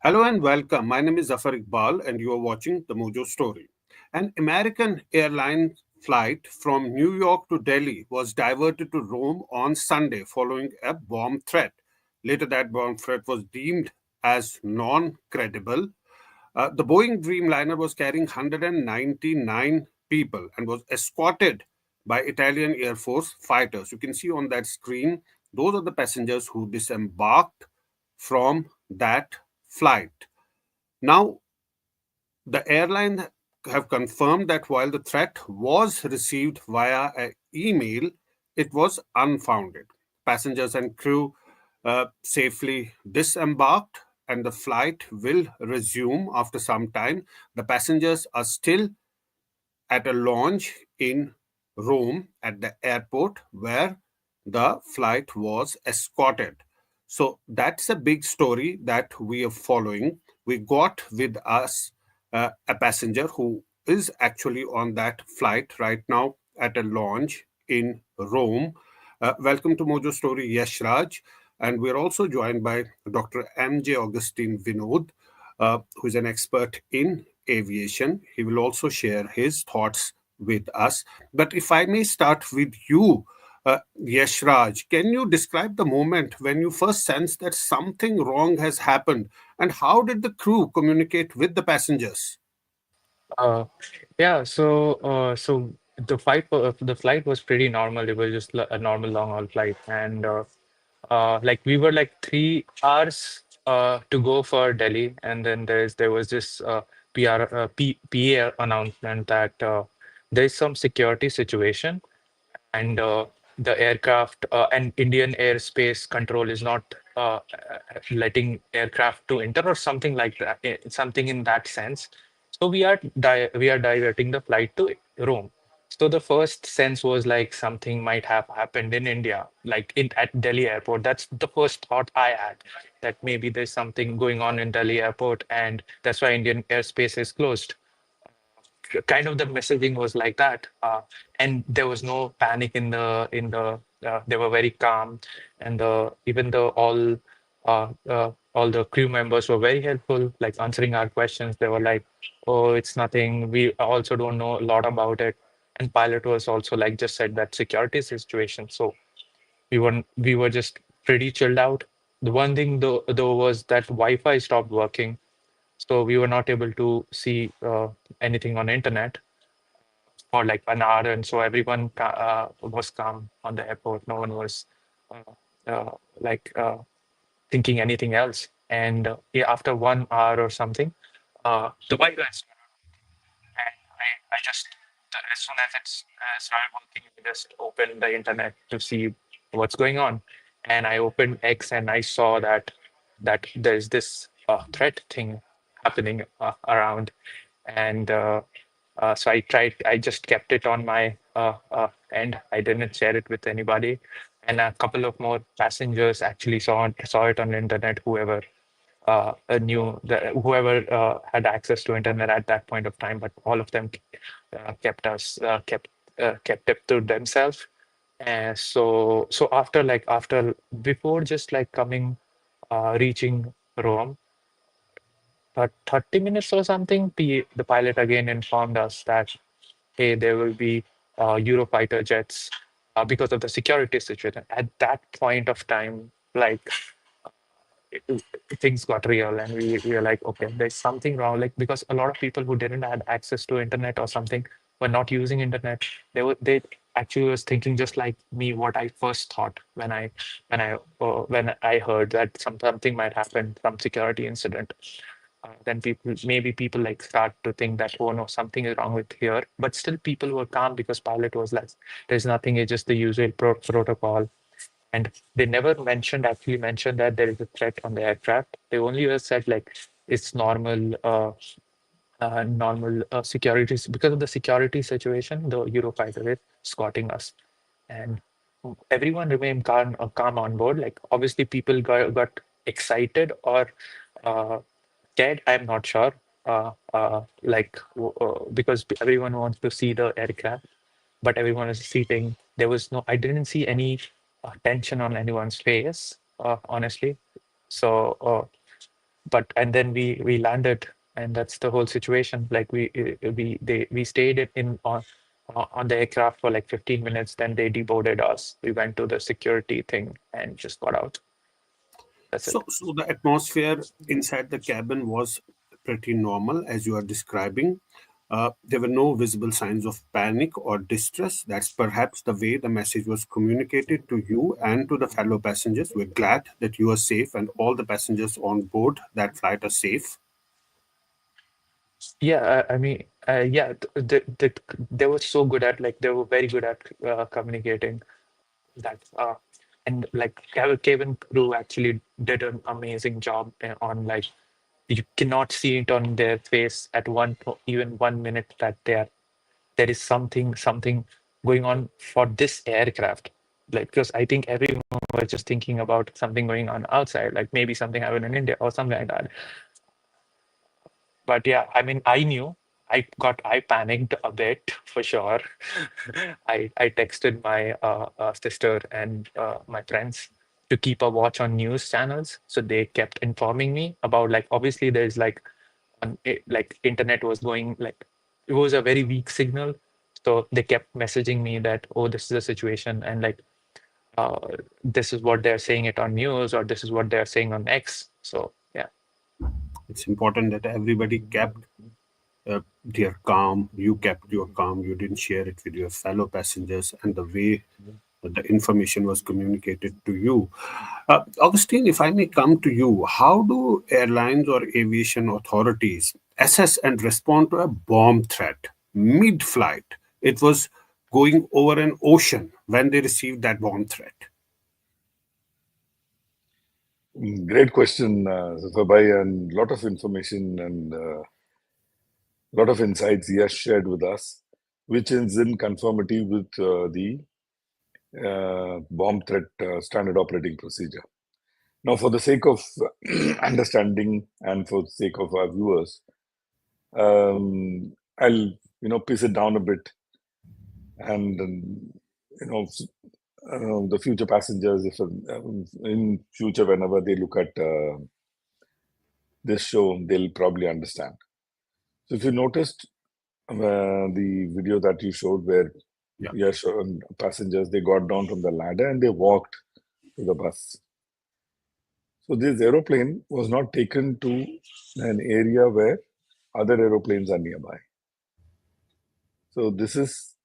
Hello and welcome. My name is Zaffar Iqbal, and you are watching The Mojo Story. An American Airlines flight from New York to Delhi was diverted to Rome on Sunday following a bomb threat. Later, that bomb threat was deemed as non credible. The Boeing Dreamliner was carrying 199 people and was escorted by Italian Air Force fighters. You can see on that screen, those are the passengers who disembarked from that flight. Now, the airline have confirmed that while the threat was received via an email, it was unfounded. Passengers and crew safely disembarked, and the flight will resume after some time. The passengers are still at a lounge in Rome at the airport where the flight was escorted. So that's a big story that we are following. We got with us a passenger who is actually on that flight right now at a lounge in Rome. Welcome to Mojo Story, Yash Raj. And we're also joined by Dr. M.J. Augustine Vinod, who is an expert in aviation. He will also share his thoughts with us. But if I may start with you, Yash Raj, can you describe the moment when you first sensed that something wrong has happened, and how did the crew communicate with the passengers? Uh, yeah, the flight was pretty normal. It was just a normal long haul flight, and like we were like 3 hours to go for Delhi, and then there was this PA announcement that there's some security situation, and the aircraft and Indian airspace control is not letting aircraft to enter or something like that, something in that sense. So we are diverting the flight to Rome. So the first sense was like something might have happened in India, like at Delhi airport. That's the first thought I had, that maybe there's something going on in Delhi airport, and that's why Indian airspace is closed. Kind of the messaging was like that, and there was no panic in the they were very calm, and even the all the crew members were very helpful, like answering our questions. They were like, oh, it's nothing, we also don't know a lot about it. And pilot was also like just said that security situation. So we were just pretty chilled out. The one thing though was that Wi-Fi stopped working, so we were not able to see anything on internet for like an hour, and so everyone was calm on the airport. No one was uh, uh, like thinking anything else. And yeah, after 1 hour or something, the Wi-Fi started, and I just as soon as it started working, I just opened the internet to see what's going on, and I opened X and I saw that there's this threat thing happening around, and so I just kept it on my end. I didn't share it with anybody. And a couple of more passengers actually saw it on the internet, whoever had access to internet at that point of time, but all of them kept it to themselves. And so after before just like coming reaching Rome, but 30 minutes or something, the pilot again informed us that, hey, there will be Eurofighter jets because of the security situation. At that point of time, like it- things got real, and we were like, okay, there's something wrong. Like, because a lot of people who didn't have access to internet or something were not using internet. They actually was thinking just like me, what I first thought when I heard that something might happen, some security incident. Then people like start to think that, oh no, something is wrong with here. But still people were calm because pilot was like, there's nothing, it's just the usual protocol. And they never actually mentioned that there is a threat on the aircraft. They only just said like it's normal security, because of the security situation. The Eurofighter is escorting us, and everyone remained calm on board. Like obviously, people got excited or uh, scared. I'm not sure. Because everyone wants to see the aircraft, but everyone is seating. There was no, I didn't see any tension on anyone's face, honestly. So but and then we landed, and that's the whole situation. Like we stayed on the aircraft for like 15 minutes, then they deboarded us. We went to the security thing and just got out. That's it. So the atmosphere inside the cabin was pretty normal, as you are describing. There were no visible signs of panic or distress. That's perhaps the way the message was communicated to you and to the fellow passengers. We're glad that you are safe and all the passengers on board that flight are safe. Yeah, I mean, yeah, they were so good at, like, they were very good at communicating that. And like cabin crew actually did an amazing job on, like, you cannot see it on their face at even 1 minute that there is something going on for this aircraft. Like, because I think everyone was just thinking about something going on outside, like maybe something happened in India or something like that. But yeah, I mean, I knew. I panicked a bit for sure. I texted my sister and my friends to keep a watch on news channels, so they kept informing me about, like, obviously there's like like internet was going, like, it was a very weak signal, so they kept messaging me that, oh, this is the situation, and like, uh, this is what they're saying it on news, or this is what they're saying on X. So yeah. It's important that everybody kept their calm. You kept your calm. You didn't share it with your fellow passengers, and the way that the information was communicated to you. Augustine, if I may come to you, how do airlines or aviation authorities assess and respond to a bomb threat mid flight? It was going over an ocean when they received that bomb threat. Great question, Zaffar, and lot of information and lot of insights he has shared with us, which is in conformity with the bomb threat standard operating procedure. Now, for the sake of understanding and for the sake of our viewers, I'll piece it down a bit, and you know the future passengers, if in future whenever they look at this show, they'll probably understand. So, if you noticed the video that you showed, where Yeah, Yash and passengers, they got down from the ladder and they walked to the bus. So this aeroplane was not taken to an area where other aeroplanes are nearby. So this is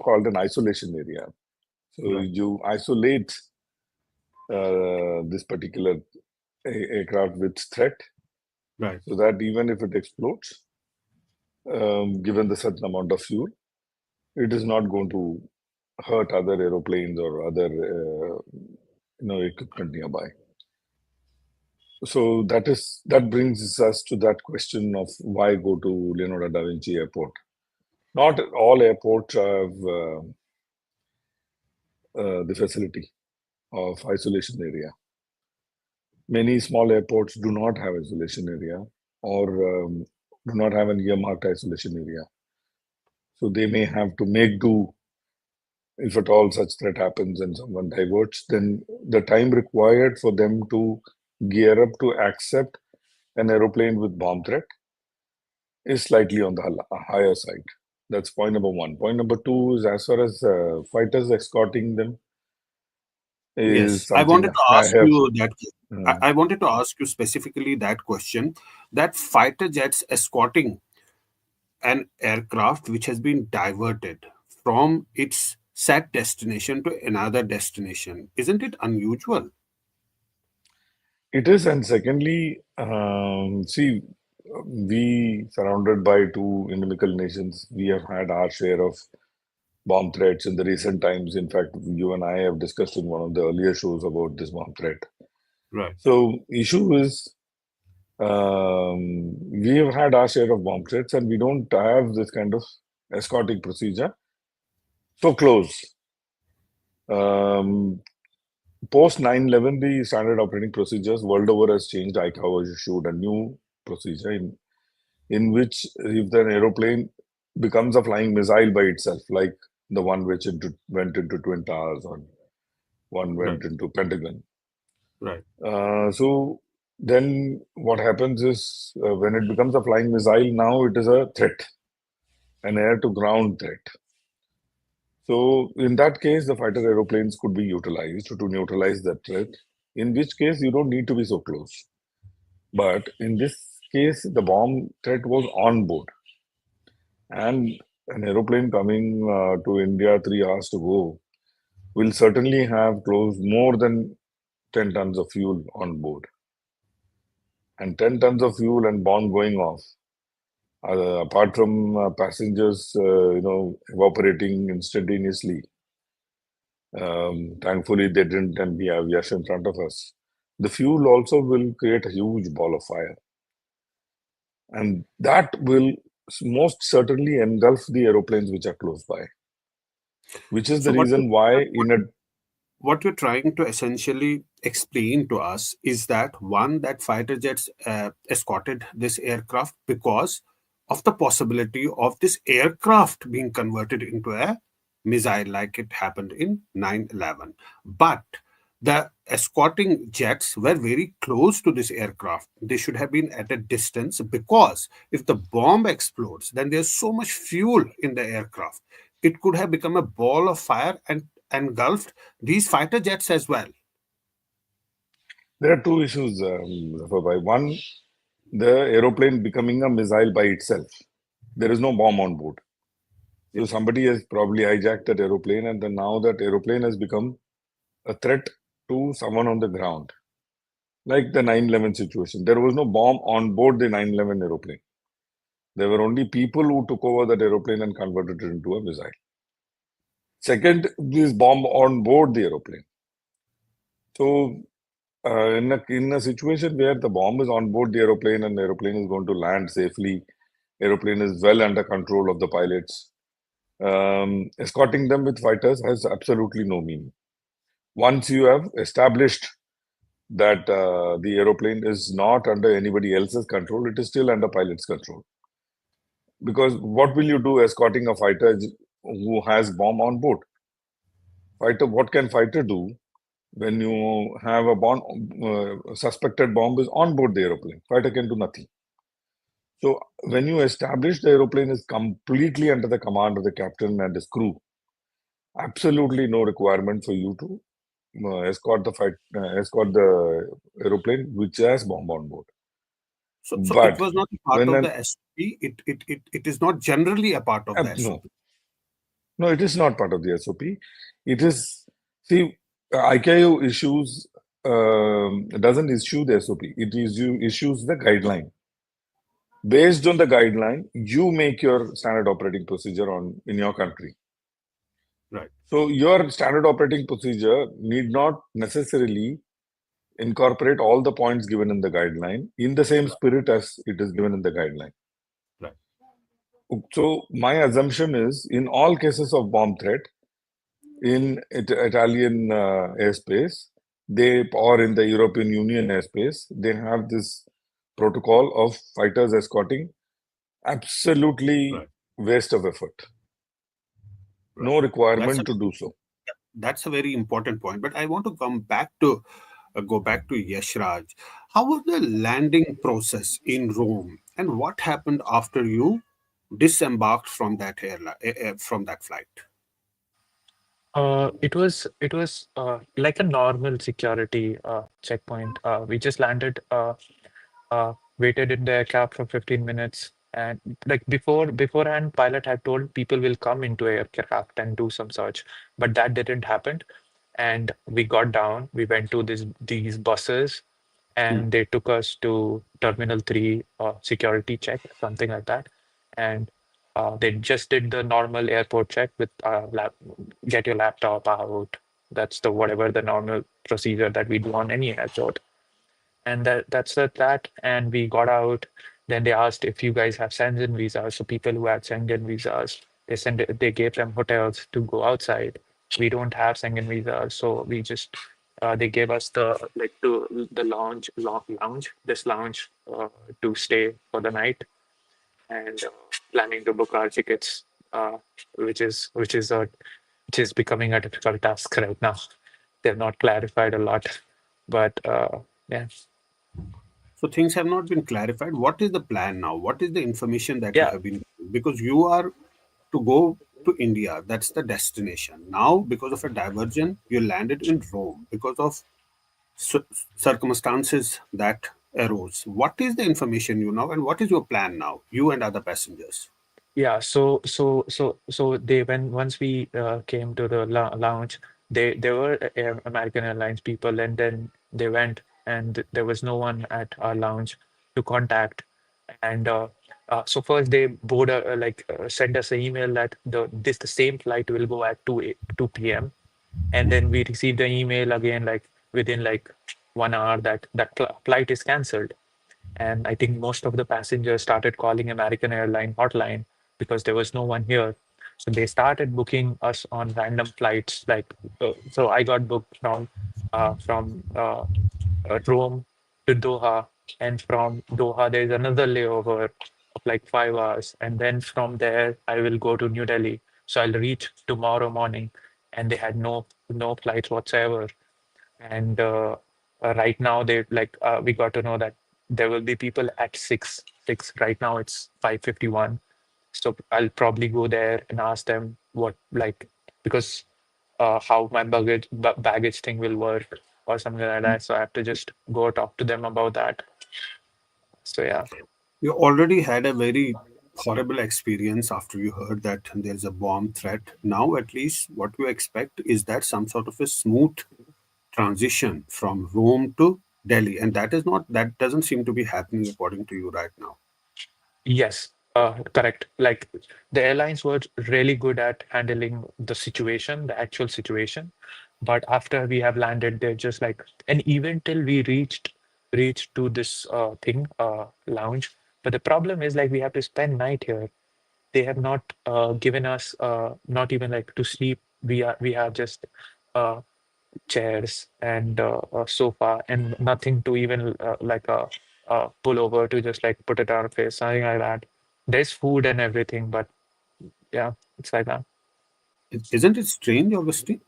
called an isolation area. So right, you isolate this particular aircraft with threat, right. so that even if it explodes, given the certain amount of fuel, it is not going to hurt other aeroplanes or other equipment nearby. So that brings us to that question of why go to Leonardo da Vinci Airport. Not all airports have the facility of isolation area. Many small airports do not have isolation area, or do not have an earmarked isolation area. So they may have to make do. If at all such threat happens and someone diverts, then the time required for them to gear up to accept an aeroplane with bomb threat is slightly on the higher side. That's point number one. Point number two is, as far as fighters escorting them, is Yes, I something wanted to I ask have. you that. uh, I wanted to ask you specifically that question. That fighter jets escorting an aircraft which has been diverted from its set destination to another destination. Isn't it unusual? it is, and secondly, see, we surrounded by two inimical nations. We have had our share of bomb threats in the recent times. In fact, you and I have discussed in one of the earlier shows about this bomb threat. Right, So, issue is, we have had our share of bomb threats, and we don't have this kind of escorting procedure so close. Um, Post 9/11, the standard operating procedures world over has changed. ICAO has issued a new procedure in which, if the aeroplane becomes a flying missile by itself, like the one which went into Twin Towers, or one right, went into Pentagon. right, So then what happens is when it becomes a flying missile, now it is a threat, an air to ground threat. So in that case, the fighter aeroplanes could be utilized to neutralize that threat, in which case you don't need to be so close. But in this case, the bomb threat was on board. And an aeroplane coming to India 3 hours to go will certainly have close more than 10 tons of fuel on board. And 10 tons of fuel and bomb going off, apart from passengers, evaporating instantaneously. Thankfully, they didn't, and we have Yash in front of us. The fuel also will create a huge ball of fire, and that will most certainly engulf the aeroplanes which are close by, which is So the what reason why in a what you're trying to essentially explain to us is that one, that fighter jets escorted this aircraft because of the possibility of this aircraft being converted into a missile like it happened in 9/11, but the escorting jets were very close to this aircraft. They should have been at a distance, because if the bomb explodes, then there's so much fuel in the aircraft, it could have become a ball of fire and engulfed these fighter jets as well. there are two issues, Zaffar bhai. One, the aeroplane becoming a missile by itself. There is no bomb on board. So Yeah. somebody has probably hijacked that aeroplane, and then now that aeroplane has become a threat to someone on the ground, like the 9/11 situation. There was no bomb on board the 9/11 aeroplane. There were only people who took over that aeroplane and converted it into a missile. Second, this bomb on board the aeroplane. So, in a situation where the bomb is on board the aeroplane and the aeroplane is going to land safely, aeroplane is well under control of the pilots, escorting them with fighters has absolutely no meaning. Once you have established that the aeroplane is not under anybody else's control, it is still under pilot's control. Because what will you do escorting a fighter who has bomb on board? Fighter, what can fighter do when you have a bomb, suspected bomb is on board the aeroplane? Fighter can do nothing. So when you establish the aeroplane is completely under the command of the captain and his crew, absolutely no requirement for you to escort the aeroplane which has bomb on board. So it But was not a part when of an the SOP. It is not generally a part of the no, SOP. no, it is not part of the SOP. It is, see, ICAO issues doesn't issue the SOP. It is you issues the guideline. Based on the guideline, you make your standard operating procedure on in your country. Right. So your standard operating procedure need not necessarily incorporate all the points given in the guideline in the same Right. spirit as it is given in the guideline. Right. So my assumption is in all cases of bomb threat in Italian airspace, they or in the European Union airspace, they have this protocol of fighters escorting. Absolutely Right. waste of effort. Right. No That's a requirement to do so. that's a very important point. But I want to come back to go back to Yashraj. How was the landing process in Rome, and what happened after you disembarked from that from that flight? It was like a normal security checkpoint. We just landed, waited in the cab for 15 minutes, and like beforehand, pilot had told people will come into aircraft and do some search, but that didn't happen. And we got down. We went to these buses, Hmm. and they took us to Terminal 3 security check, something like that. And they just did the normal airport check with get your laptop out. That's the whatever the normal procedure that we do on any airport. And that. And we got out. Then they asked if you guys have Schengen visas. So people who had Schengen visas, they gave them hotels to go outside. We don't have Schengen visas, so we just they gave us the this lounge to stay for the night, and planning to book our tickets, uh, which is becoming a difficult task right now. They've not clarified a lot, but yeah. So things have not been clarified. What is the plan now? What is the information that you Yeah, have been given? Because you are to go to India. That's the destination. Now, because of a diversion, you landed in Rome because of cir- circumstances that arose. What is the information you know, and what is your plan now, you and other passengers? yeah. So they when once we came to the lounge, they were American Airlines people, and then they went, and there was no one at our lounge to contact. And so first they sent us an email that the same flight will go at 2 p.m. And then we received an email again like within like 1 hour that flight is cancelled. And I think most of the passengers started calling American Airline hotline because there was no one here. So they started booking us on random flights. So I got booked from Rome to Doha, and from Doha there's another layover of like 5 hours, and then from there I will go to New Delhi. So I'll reach tomorrow morning, and they had no flights whatsoever. And right now we got to know that there will be people at six. Right now it's 5:51. So I'll probably go there and ask them what like because how my baggage thing will work or something like that. So I have to just go talk to them about that. So yeah. You already had a very horrible experience after you heard that there's a bomb threat. Now, at least, what you expect is that some sort of a smooth transition from Rome to Delhi, and that doesn't seem to be happening according to you right now. Yes, correct. Like the airlines were really good at handling the situation, the actual situation. But after we have landed, they're just like, and even till we reached to this lounge. But the problem is like we have to spend night here. They have not given us not even like to sleep. We have just uh, chairs and a sofa and nothing to even pull over to just like put it on our face, something like that. There's food and everything, but yeah, it's like that. Isn't it strange, Augustine?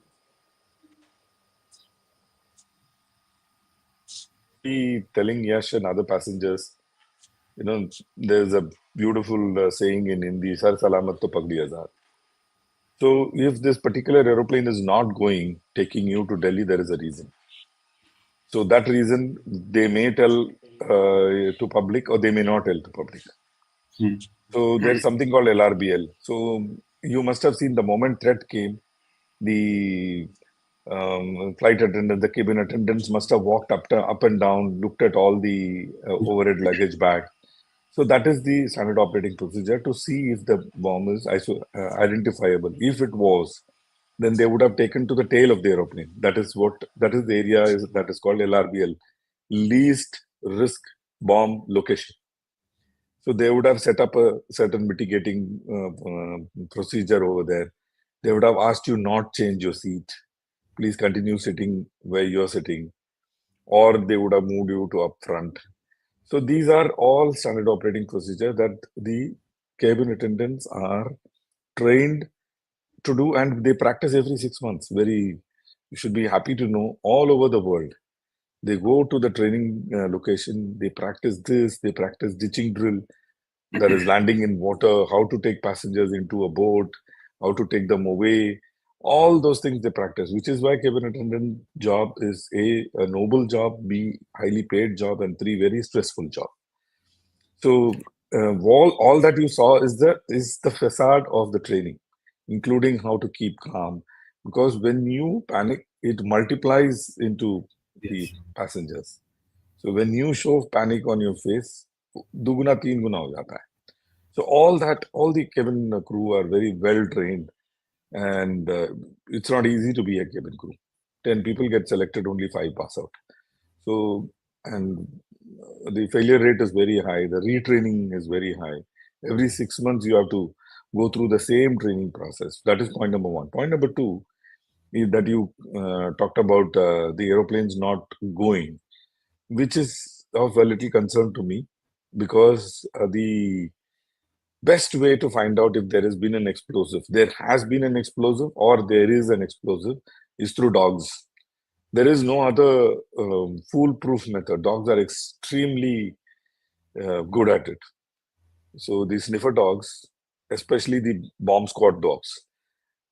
Be telling Yash and other passengers, there's a beautiful saying in Hindi, Sar Salamat to Pagdi Azad. So if this particular aeroplane is not going, taking you to Delhi, there is a reason. So that reason they may tell to public or they may not tell to public. Hmm. So there is something called LRBL. So you must have seen the moment threat came, the flight attendant, the cabin attendants must have walked up and down, looked at all the overhead luggage bag. So that is the standard operating procedure to see if the bomb is identifiable. If it was, then they would have taken to the tail of the aeroplane. That is the area that is called LRBL, least risk bomb location. So they would have set up a certain mitigating procedure over there. They would have asked you not change your seat. Please continue sitting where you're sitting, or they would have moved you to up front. So these are all standard operating procedure that the cabin attendants are trained to do, and they practice every 6 months. You should be happy to know all over the world. They go to the training location. They practice this. They practice ditching drill. That is landing in water, how to take passengers into a boat, how to take them away. All those things they practice, which is why cabin attendant job is a noble job, B, highly paid job, and three, very stressful job. So all that you saw is the facade of the training, including how to keep calm. Because when you panic, it multiplies into the Yes. passengers. So when you show panic on your face, duguna teen guna ho jata hai. So all the cabin crew are very well trained, and it's not easy to be a cabin crew. 10 people get selected, only five pass out. So and the failure rate is very high. The retraining is very high. Every 6 months you have to go through the same training process. That is point number one. Point number two is that you talked about the aeroplanes not going, which is of a little concern to me because the best way to find out if there has been an explosive, there has been an explosive or there is an explosive, is through dogs. There is no other foolproof method. Dogs are extremely good at it. So the sniffer dogs, especially the bomb squad dogs,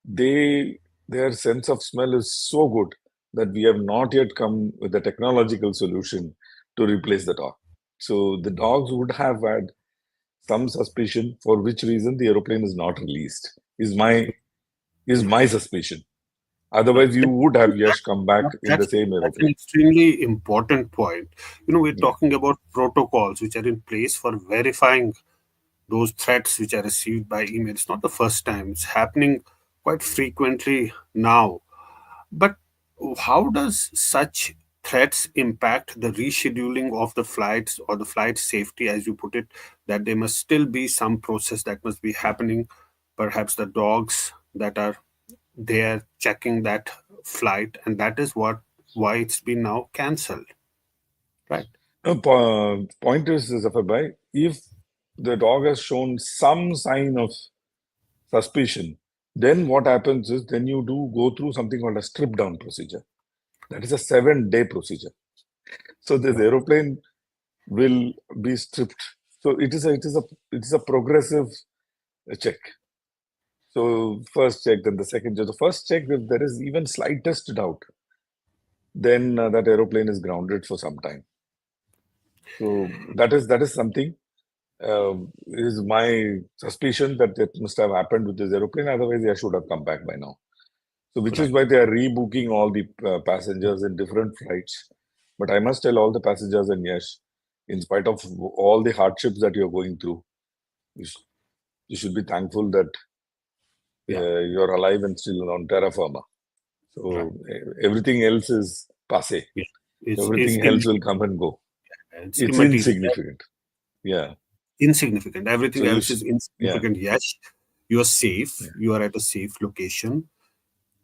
their sense of smell is so good that we have not yet come with a technological solution to replace the dog. So the dogs would have had some suspicion for which reason the aeroplane is not released. Is my suspicion. Otherwise, you would have Yash come back in the same That's an aeroplane. extremely important point. We're Yeah. talking about protocols which are in place for verifying those threats which are received by email. It's not the first time, it's happening quite frequently now. But how does such threats impact the rescheduling of the flights or the flight safety, as you put it, that there must still be some process that must be happening? Perhaps the dogs that are there checking that flight, and that is why it's been now cancelled, right? No, point is, Zafar bhai, if the dog has shown some sign of suspicion, then what happens is then you do go through something called a strip down procedure. That is a 7-day procedure. So this Right. aeroplane will be stripped. So it is a progressive check. So first check, then the second check. The first check, if there is even slightest doubt, then that aeroplane is grounded for some time. So that is something. Is my suspicion that it must have happened with this aeroplane. Otherwise, I should have come back by now. So, which is Right. why they are rebooking all the passengers in different flights. But I must tell all the passengers, and yes, in spite of all the hardships that you're going through, you should be thankful that Yeah. you're alive and still on terra firma. Right. So everything else is passe. Yeah. It's Everything else will come and go. it's It's immaterial, insignificant. Yeah. insignificant. So Everything else is yeah, insignificant. Yes, you are safe. yeah. You are at a safe location.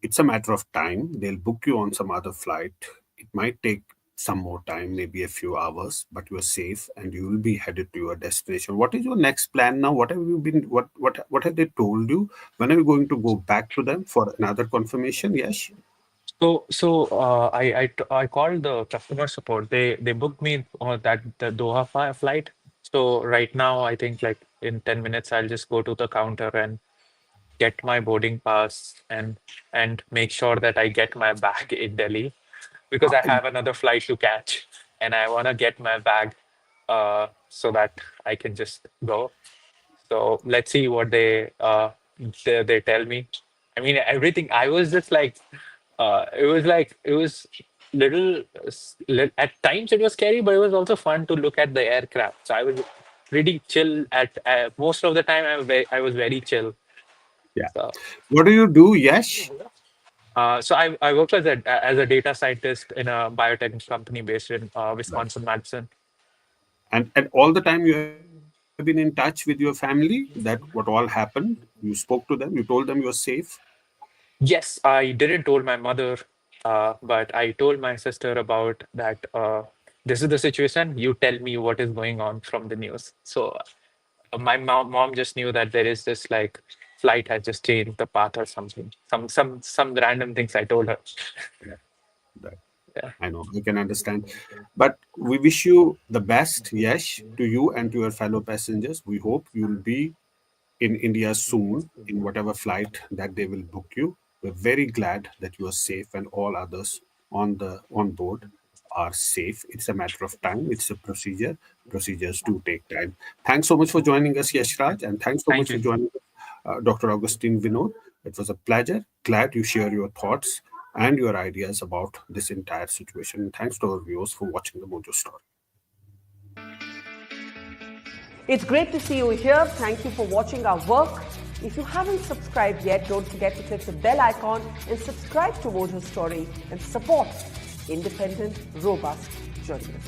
It's a matter of time. They'll book you on some other flight. It might take some more time, maybe a few hours, but you're safe and you will be headed to your destination. What is your next plan now? What have you been? What have they told you? When are you going to go back to them for another confirmation? Yes. So I called the customer support. They booked me on the Doha flight. So right now, I think like in 10 minutes, I'll just go to the counter and get my boarding pass and make sure that I get my bag in Delhi because I have another flight to catch and I want to get my bag so that I can just go. So let's see what they tell me. I mean, everything. I was just like, it was little. At times it was scary, but it was also fun to look at the aircraft. So I was pretty chill at most of the time. I was very chill. Yeah. So, What do you do? Yes. so I work as a data scientist in a biotech company based in Right. Wisconsin, Madison. And all the time you have been in touch with your family, that what all happened, you spoke to them, you told them you're safe. Yes, I didn't told my mother, but I told my sister about that. This is the situation. You tell me what is going on from the news. So my mom just knew that there is this like flight has just changed the path or something. Some random things I told her. Yeah. Right. Yeah. I know, I can understand. But we wish you the best, Yash, to you and to your fellow passengers. We hope you'll be in India soon, in whatever flight that they will book you. We're very glad that you are safe and all others on board are safe. It's a matter of time. It's a procedure. Procedures do take time. Thanks so much for joining us, Yashraj, and thanks so Thank much for you. joining us, Dr. Augustine Vinod. It was a pleasure. Glad you share your thoughts and your ideas about this entire situation. And thanks to our viewers for watching the Mojo Story. It's great to see you here. Thank you for watching our work. If you haven't subscribed yet, don't forget to click the bell icon and subscribe to Mojo Story and support independent, robust journalism.